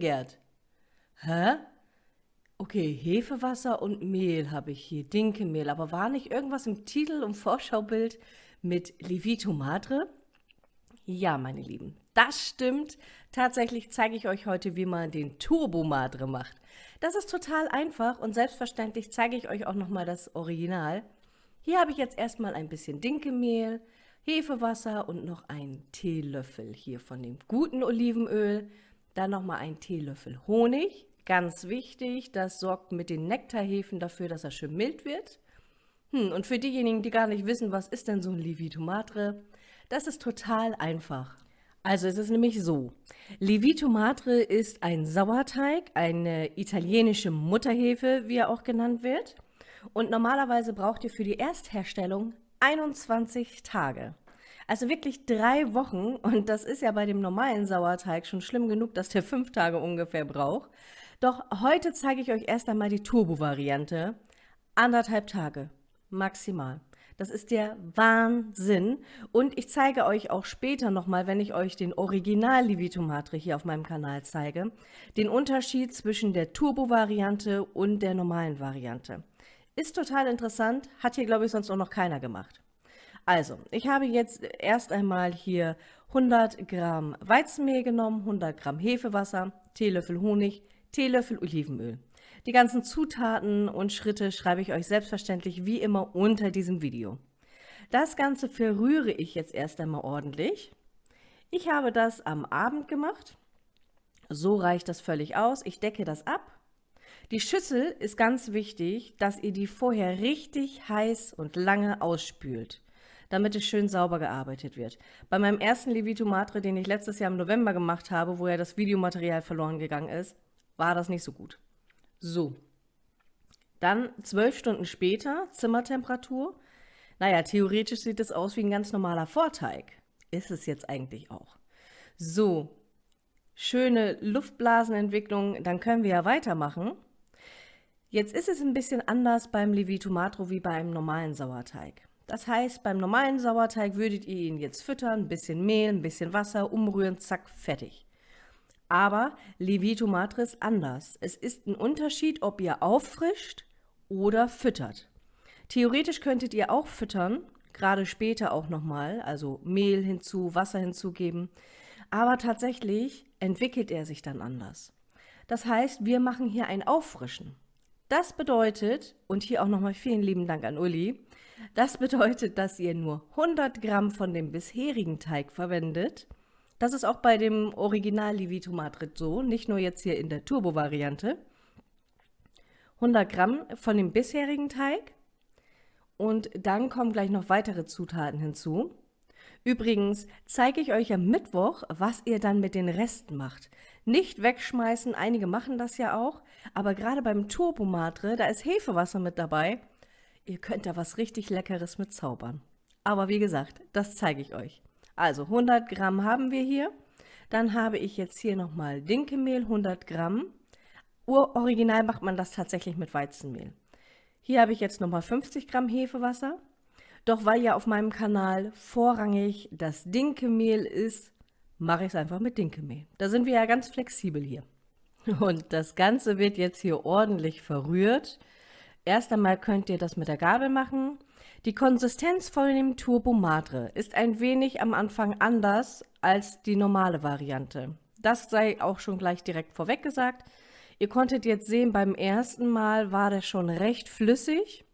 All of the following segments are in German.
Gerd. Hä? Okay, Hefewasser und Mehl habe ich hier, Dinkelmehl. Aber war nicht irgendwas im Titel und Vorschaubild mit Levito Madre? Ja, meine Lieben, das stimmt. Tatsächlich zeige ich euch heute, wie man den Turbo Madre macht. Das ist total einfach und selbstverständlich zeige ich euch auch nochmal das Original. Hier habe ich jetzt erstmal ein bisschen Dinkelmehl, Hefewasser und noch einen Teelöffel hier von dem guten Olivenöl. Dann nochmal einen Teelöffel Honig. Ganz wichtig, das sorgt mit den Nektarhefen dafür, dass er schön mild wird. Und für diejenigen, die gar nicht wissen, was ist denn so ein Levito Madre, das ist total einfach. Also es ist nämlich so, Levito Madre ist ein Sauerteig, eine italienische Mutterhefe, wie er auch genannt wird. Und normalerweise braucht ihr für die Erstherstellung 21 Tage. Also wirklich 3 Wochen. Und das ist ja bei dem normalen Sauerteig schon schlimm genug, dass der 5 Tage ungefähr braucht. Doch heute zeige ich euch erst einmal die Turbo-Variante. 1,5 Tage maximal. Das ist der Wahnsinn. Und ich zeige euch auch später nochmal, wenn ich euch den Original Levito Madre hier auf meinem Kanal zeige, den Unterschied zwischen der Turbo-Variante und der normalen Variante. Ist total interessant, hat hier, glaube ich, sonst auch noch keiner gemacht. Also, ich habe jetzt erst einmal hier 100 Gramm Weizenmehl genommen, 100 Gramm Hefewasser, Teelöffel Honig, Teelöffel Olivenöl. Die ganzen Zutaten und Schritte schreibe ich euch selbstverständlich wie immer unter diesem Video. Das Ganze verrühre ich jetzt erst einmal ordentlich. Ich habe das am Abend gemacht. So reicht das völlig aus. Ich decke das ab. Die Schüssel ist ganz wichtig, dass ihr die vorher richtig heiß und lange ausspült, damit es schön sauber gearbeitet wird. Bei meinem ersten Levito Madre, den ich letztes Jahr im November gemacht habe, wo ja das Videomaterial verloren gegangen ist, war das nicht so gut. So, dann 12 Stunden später, Zimmertemperatur. Naja, theoretisch sieht es aus wie ein ganz normaler Vorteig. Ist es jetzt eigentlich auch. So, schöne Luftblasenentwicklung, dann können wir ja weitermachen. Jetzt ist es ein bisschen anders beim Levito Madre wie beim normalen Sauerteig. Das heißt, beim normalen Sauerteig würdet ihr ihn jetzt füttern, ein bisschen Mehl, ein bisschen Wasser, umrühren, zack, fertig. Aber Levito Madre ist anders. Es ist ein Unterschied, ob ihr auffrischt oder füttert. Theoretisch könntet ihr auch füttern, gerade später auch nochmal, also Mehl hinzu, Wasser hinzugeben. Aber tatsächlich entwickelt er sich dann anders. Das heißt, wir machen hier ein Auffrischen. Das bedeutet, und hier auch nochmal vielen lieben Dank an Uli, das bedeutet, dass ihr nur 100 Gramm von dem bisherigen Teig verwendet. Das ist auch bei dem Original Levito Madre so, nicht nur jetzt hier in der Turbo-Variante. 100 Gramm von dem bisherigen Teig und dann kommen gleich noch weitere Zutaten hinzu. Übrigens zeige ich euch am Mittwoch, was ihr dann mit den Resten macht. Nicht wegschmeißen, einige machen das ja auch, aber gerade beim Turbo Madre, da ist Hefewasser mit dabei. Ihr könnt da was richtig Leckeres mit zaubern. Aber wie gesagt, das zeige ich euch. Also 100 Gramm haben wir hier. Dann habe ich jetzt hier nochmal Dinkelmehl, 100 Gramm. Original macht man das tatsächlich mit Weizenmehl. Hier habe ich jetzt nochmal 50 Gramm Hefewasser. Doch weil ja auf meinem Kanal vorrangig das Dinkelmehl ist, mache ich es einfach mit Dinkelmehl. Da sind wir ja ganz flexibel hier. Und das Ganze wird jetzt hier ordentlich verrührt. Erst einmal könnt ihr das mit der Gabel machen. Die Konsistenz von dem Turbo Madre ist ein wenig am Anfang anders als die normale Variante. Das sei auch schon gleich direkt vorweg gesagt. Ihr konntet jetzt sehen, beim ersten Mal war der schon recht flüssig.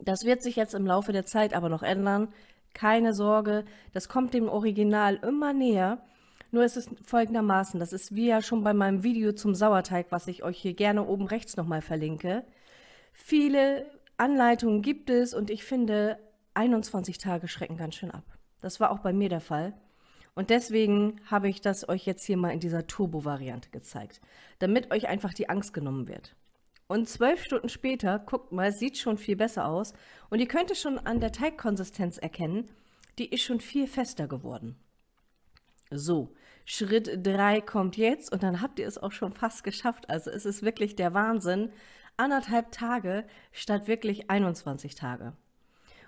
Das wird sich jetzt im Laufe der Zeit aber noch ändern. Keine Sorge, das kommt dem Original immer näher. Nur ist es folgendermaßen, das ist wie ja schon bei meinem Video zum Sauerteig, was ich euch hier gerne oben rechts nochmal verlinke. Viele Anleitungen gibt es und ich finde, 21 Tage schrecken ganz schön ab. Das war auch bei mir der Fall. Und deswegen habe ich das euch jetzt hier mal in dieser Turbo-Variante gezeigt, damit euch einfach die Angst genommen wird. Und 12 Stunden später, guckt mal, es sieht schon viel besser aus. Und ihr könnt es schon an der Teigkonsistenz erkennen, die ist schon viel fester geworden. So, Schritt 3 kommt jetzt und dann habt ihr es auch schon fast geschafft. Also es ist wirklich der Wahnsinn. 1,5 Tage statt wirklich 21 Tage.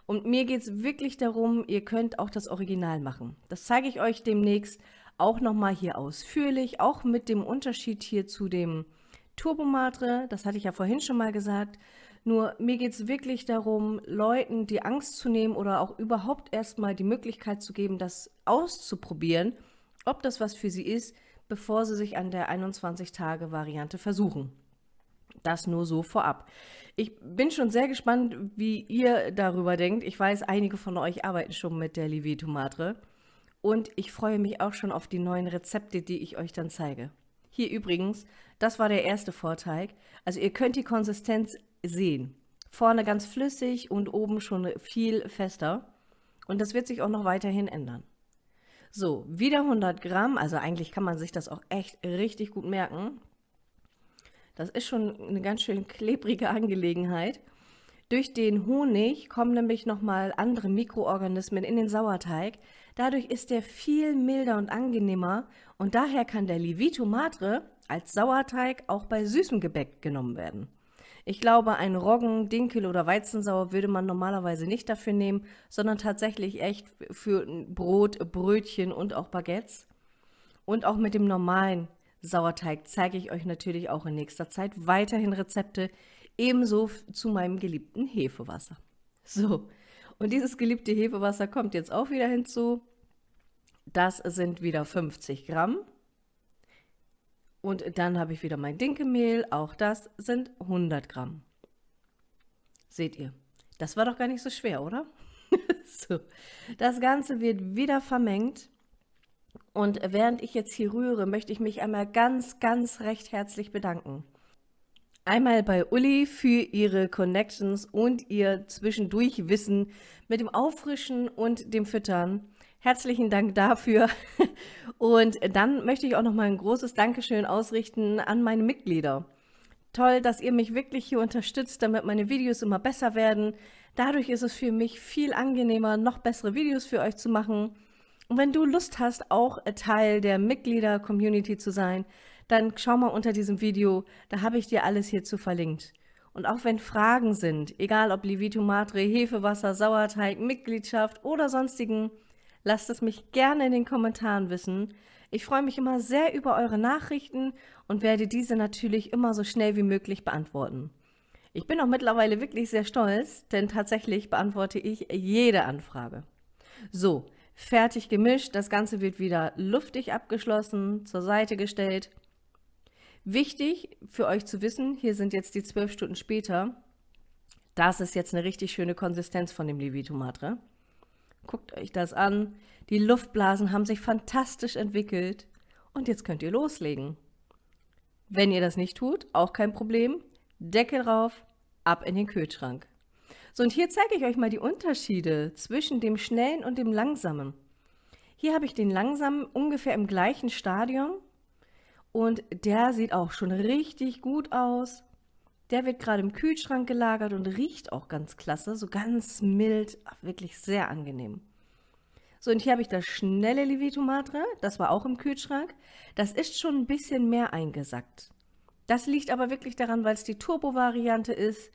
Und mir geht es wirklich darum, ihr könnt auch das Original machen. Das zeige ich euch demnächst auch nochmal hier ausführlich, auch mit dem Unterschied hier zu dem Turbo Matre, das hatte ich ja vorhin schon mal gesagt. Nur mir geht es wirklich darum, Leuten die Angst zu nehmen oder auch überhaupt erstmal die Möglichkeit zu geben, das auszuprobieren, ob das was für sie ist, bevor sie sich an der 21-Tage-Variante versuchen. Das nur so vorab. Ich bin schon sehr gespannt, wie ihr darüber denkt. Ich weiß, einige von euch arbeiten schon mit der Livito Matre. Und ich freue mich auch schon auf die neuen Rezepte, die ich euch dann zeige. Hier übrigens, das war der erste Vorteig. Also ihr könnt die Konsistenz sehen. Vorne ganz flüssig und oben schon viel fester. Und das wird sich auch noch weiterhin ändern. So, wieder 100 Gramm. Also eigentlich kann man sich das auch echt richtig gut merken. Das ist schon eine ganz schön klebrige Angelegenheit. Durch den Honig kommen nämlich nochmal andere Mikroorganismen in den Sauerteig. Dadurch ist der viel milder und angenehmer und daher kann der Livito Matre als Sauerteig auch bei süßem Gebäck genommen werden. Ich glaube, ein Roggen, Dinkel oder Weizensauer würde man normalerweise nicht dafür nehmen, sondern tatsächlich echt für Brot, Brötchen und auch Baguettes. Und auch mit dem normalen Sauerteig zeige ich euch natürlich auch in nächster Zeit weiterhin Rezepte, ebenso zu meinem geliebten Hefewasser. So, und dieses geliebte Hefewasser kommt jetzt auch wieder hinzu. Das sind wieder 50 Gramm. Und dann habe ich wieder mein Dinkelmehl, auch das sind 100 Gramm. Seht ihr, das war doch gar nicht so schwer, oder? So, das Ganze wird wieder vermengt. Und während ich jetzt hier rühre, möchte ich mich einmal ganz, ganz recht herzlich bedanken. Einmal bei Uli für ihre Connections und ihr Zwischendurchwissen mit dem Auffrischen und dem Füttern. Herzlichen Dank dafür. Und dann möchte ich auch noch mal ein großes Dankeschön ausrichten an meine Mitglieder. Toll, dass ihr mich wirklich hier unterstützt, damit meine Videos immer besser werden. Dadurch ist es für mich viel angenehmer, noch bessere Videos für euch zu machen. Und wenn du Lust hast, auch Teil der Mitglieder-Community zu sein, dann schau mal unter diesem Video, da habe ich dir alles hierzu verlinkt. Und auch wenn Fragen sind, egal ob Livito Matre, Hefewasser, Sauerteig, Mitgliedschaft oder sonstigen, lasst es mich gerne in den Kommentaren wissen. Ich freue mich immer sehr über eure Nachrichten und werde diese natürlich immer so schnell wie möglich beantworten. Ich bin auch mittlerweile wirklich sehr stolz, denn tatsächlich beantworte ich jede Anfrage. So, fertig gemischt, das Ganze wird wieder luftig abgeschlossen, zur Seite gestellt. Wichtig für euch zu wissen, hier sind jetzt die 12 Stunden später, das ist jetzt eine richtig schöne Konsistenz von dem Livito Matre. Guckt euch das an, die Luftblasen haben sich fantastisch entwickelt und jetzt könnt ihr loslegen. Wenn ihr das nicht tut, auch kein Problem, Deckel drauf, ab in den Kühlschrank. So, und hier zeige ich euch mal die Unterschiede zwischen dem schnellen und dem langsamen. Hier habe ich den langsamen ungefähr im gleichen Stadium und der sieht auch schon richtig gut aus. Der wird gerade im Kühlschrank gelagert und riecht auch ganz klasse, so ganz mild, wirklich sehr angenehm. So, und hier habe ich das schnelle Livito Matre, das war auch im Kühlschrank. Das ist schon ein bisschen mehr eingesackt. Das liegt aber wirklich daran, weil es die Turbo-Variante ist.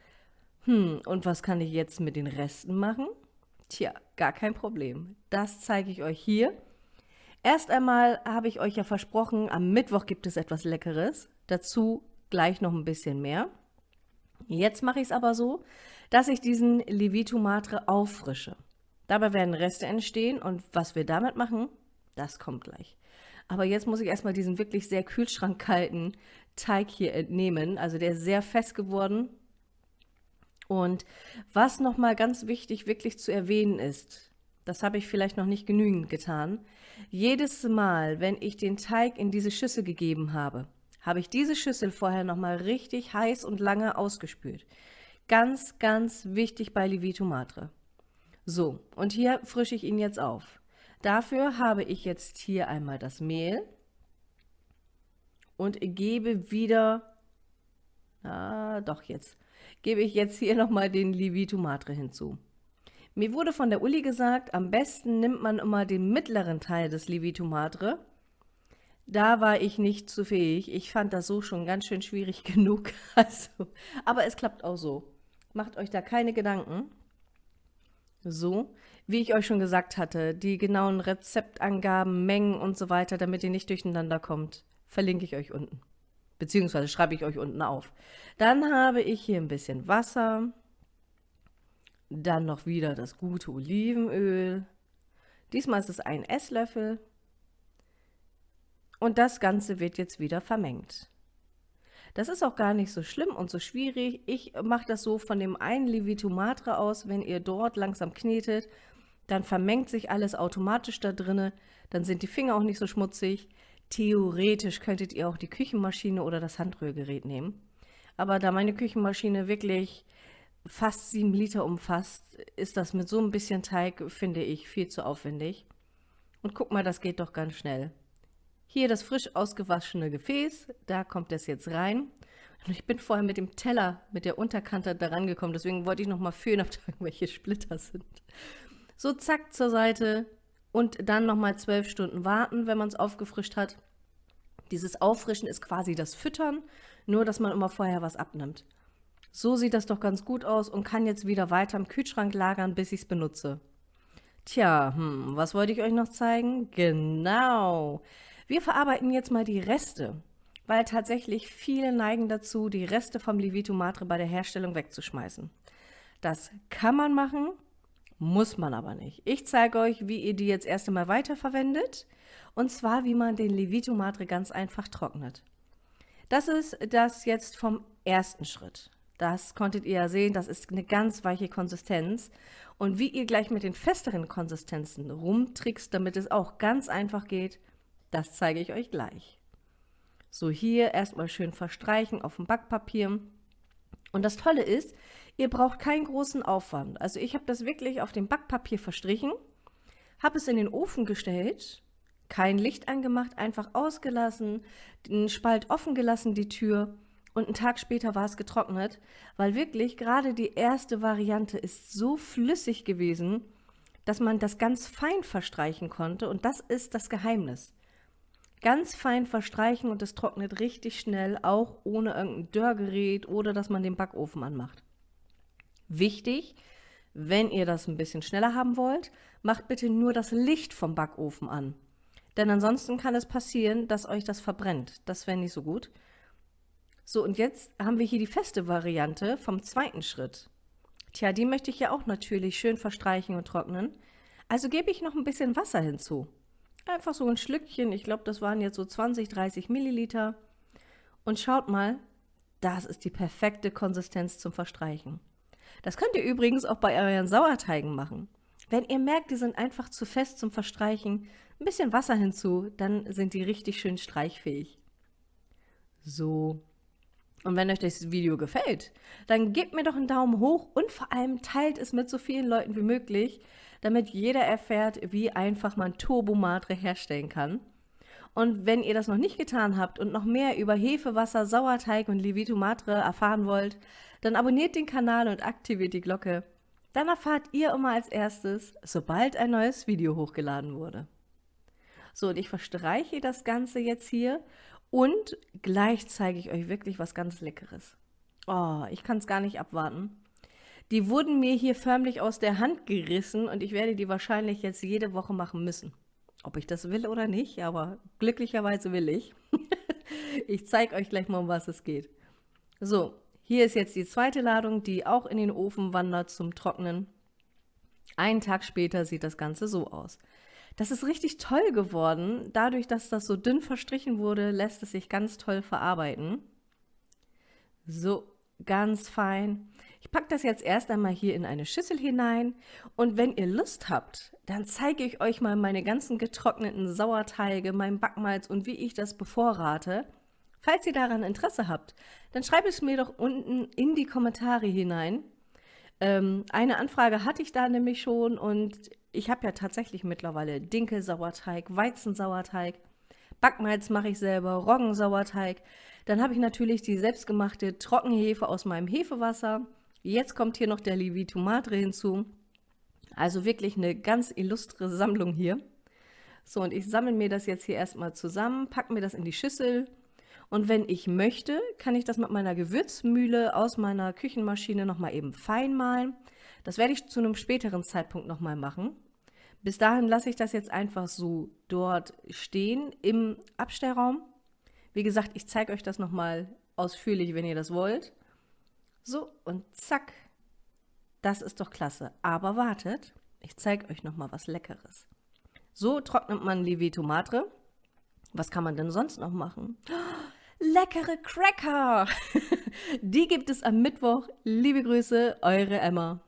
Und was kann ich jetzt mit den Resten machen? Tja, gar kein Problem. Das zeige ich euch hier. Erst einmal habe ich euch ja versprochen, am Mittwoch gibt es etwas Leckeres. Dazu gleich noch ein bisschen mehr. Jetzt mache ich es aber so, dass ich diesen Livito Matre auffrische. Dabei werden Reste entstehen und was wir damit machen, das kommt gleich. Aber jetzt muss ich erstmal diesen wirklich sehr kühlschrankkalten Teig hier entnehmen. Also der ist sehr fest geworden. Und was nochmal ganz wichtig wirklich zu erwähnen ist, das habe ich vielleicht noch nicht genügend getan, jedes Mal, wenn ich den Teig in diese Schüssel gegeben habe, habe ich diese Schüssel vorher nochmal richtig heiß und lange ausgespült. Ganz, ganz wichtig bei Livito Matre. So, und hier frische ich ihn jetzt auf. Dafür habe ich jetzt hier einmal das Mehl und gebe wieder, gebe ich jetzt hier nochmal den Livito Matre hinzu. Mir wurde von der Uli gesagt, am besten nimmt man immer den mittleren Teil des Livito Matre. Da war ich nicht zu fähig. Ich fand das so schon ganz schön schwierig genug. Aber es klappt auch so. Macht euch da keine Gedanken. So, Wie ich euch schon gesagt hatte, die genauen Rezeptangaben, Mengen und so weiter, damit ihr nicht durcheinander kommt, verlinke ich euch unten. Beziehungsweise schreibe ich euch unten auf. Dann habe ich hier ein bisschen Wasser, dann noch wieder das gute Olivenöl. Diesmal ist es ein Esslöffel. Und das Ganze wird jetzt wieder vermengt. Das ist auch gar nicht so schlimm und so schwierig. Ich mache das so von dem einen Levito Madre aus, wenn ihr dort langsam knetet, dann vermengt sich alles automatisch da drinne, dann sind die Finger auch nicht so schmutzig. Theoretisch könntet ihr auch die Küchenmaschine oder das Handrührgerät nehmen. Aber da meine Küchenmaschine wirklich fast 7 Liter umfasst, ist das mit so ein bisschen Teig, finde ich, viel zu aufwendig. Und guck mal, das geht doch ganz schnell. Hier das frisch ausgewaschene Gefäß, da kommt das jetzt rein. Und ich bin vorher mit dem Teller, mit der Unterkante da rangekommen, deswegen wollte ich noch mal fühlen, ob da irgendwelche Splitter sind. So zack zur Seite und dann noch mal 12 Stunden warten, wenn man es aufgefrischt hat. Dieses Auffrischen ist quasi das Füttern, nur dass man immer vorher was abnimmt. So sieht das doch ganz gut aus und kann jetzt wieder weiter im Kühlschrank lagern, bis ich es benutze. Tja, was wollte ich euch noch zeigen? Genau. Wir verarbeiten jetzt mal die Reste, weil tatsächlich viele neigen dazu, die Reste vom Levito Madre bei der Herstellung wegzuschmeißen. Das kann man machen, muss man aber nicht. Ich zeige euch, wie ihr die jetzt erst einmal weiterverwendet, und zwar, wie man den Levito Madre ganz einfach trocknet. Das ist das jetzt vom ersten Schritt. Das konntet ihr ja sehen, das ist eine ganz weiche Konsistenz. Und wie ihr gleich mit den festeren Konsistenzen rumtrickst, damit es auch ganz einfach geht, das zeige ich euch gleich. So, hier erstmal schön verstreichen auf dem Backpapier. Und das Tolle ist, ihr braucht keinen großen Aufwand. Also ich habe das wirklich auf dem Backpapier verstrichen, habe es in den Ofen gestellt, kein Licht angemacht, einfach ausgelassen, den Spalt offen gelassen, die Tür. Und einen Tag später war es getrocknet, weil wirklich gerade die erste Variante ist so flüssig gewesen, dass man das ganz fein verstreichen konnte. Und das ist das Geheimnis. Ganz fein verstreichen und es trocknet richtig schnell, auch ohne irgendein Dörrgerät oder dass man den Backofen anmacht. Wichtig, wenn ihr das ein bisschen schneller haben wollt, macht bitte nur das Licht vom Backofen an. Denn ansonsten kann es passieren, dass euch das verbrennt. Das wäre nicht so gut. So, und jetzt haben wir hier die feste Variante vom zweiten Schritt. Tja, die möchte ich ja auch natürlich schön verstreichen und trocknen. Also gebe ich noch ein bisschen Wasser hinzu. Einfach so ein Schlückchen, ich glaube, das waren jetzt so 20, 30 Milliliter. Und schaut mal, das ist die perfekte Konsistenz zum Verstreichen. Das könnt ihr übrigens auch bei euren Sauerteigen machen. Wenn ihr merkt, die sind einfach zu fest zum Verstreichen, ein bisschen Wasser hinzu, dann sind die richtig schön streichfähig. So. Und wenn euch das Video gefällt, dann gebt mir doch einen Daumen hoch und vor allem teilt es mit so vielen Leuten wie möglich, damit jeder erfährt, wie einfach man Turbo Madre herstellen kann. Und wenn ihr das noch nicht getan habt und noch mehr über Hefe, Wasser, Sauerteig und Levito Madre erfahren wollt, dann abonniert den Kanal und aktiviert die Glocke. Dann erfahrt ihr immer als erstes, sobald ein neues Video hochgeladen wurde. So, und ich verstreiche das Ganze jetzt hier und gleich zeige ich euch wirklich was ganz Leckeres. Oh, ich kann es gar nicht abwarten. Die wurden mir hier förmlich aus der Hand gerissen und ich werde die wahrscheinlich jetzt jede Woche machen müssen. Ob ich das will oder nicht, aber glücklicherweise will ich. Ich zeige euch gleich mal, um was es geht. So, hier ist jetzt die zweite Ladung, die auch in den Ofen wandert zum Trocknen. Einen Tag später sieht das Ganze so aus. Das ist richtig toll geworden. Dadurch, dass das so dünn verstrichen wurde, lässt es sich ganz toll verarbeiten. So, ganz fein. Ich packe das jetzt erst einmal hier in eine Schüssel hinein und wenn ihr Lust habt, dann zeige ich euch mal meine ganzen getrockneten Sauerteige, mein Backmalz und wie ich das bevorrate. Falls ihr daran Interesse habt, dann schreibt es mir doch unten in die Kommentare hinein. Eine Anfrage hatte ich da nämlich schon und ich habe ja tatsächlich mittlerweile Dinkelsauerteig, Weizensauerteig, Backmalz mache ich selber, Roggensauerteig. Dann habe ich natürlich die selbstgemachte Trockenhefe aus meinem Hefewasser. Jetzt kommt hier noch der Levito Madre hinzu. Also wirklich eine ganz illustre Sammlung hier. So, und ich sammle mir das jetzt hier erstmal zusammen, packe mir das in die Schüssel. Und wenn ich möchte, kann ich das mit meiner Gewürzmühle aus meiner Küchenmaschine nochmal eben fein mahlen. Das werde ich zu einem späteren Zeitpunkt nochmal machen. Bis dahin lasse ich das jetzt einfach so dort stehen im Abstellraum. Wie gesagt, ich zeige euch das nochmal ausführlich, wenn ihr das wollt. So, und zack. Das ist doch klasse. Aber wartet, ich zeige euch nochmal was Leckeres. So trocknet man Lievito Madre. Was kann man denn sonst noch machen? Leckere Cracker! Die gibt es am Mittwoch. Liebe Grüße, eure Emma.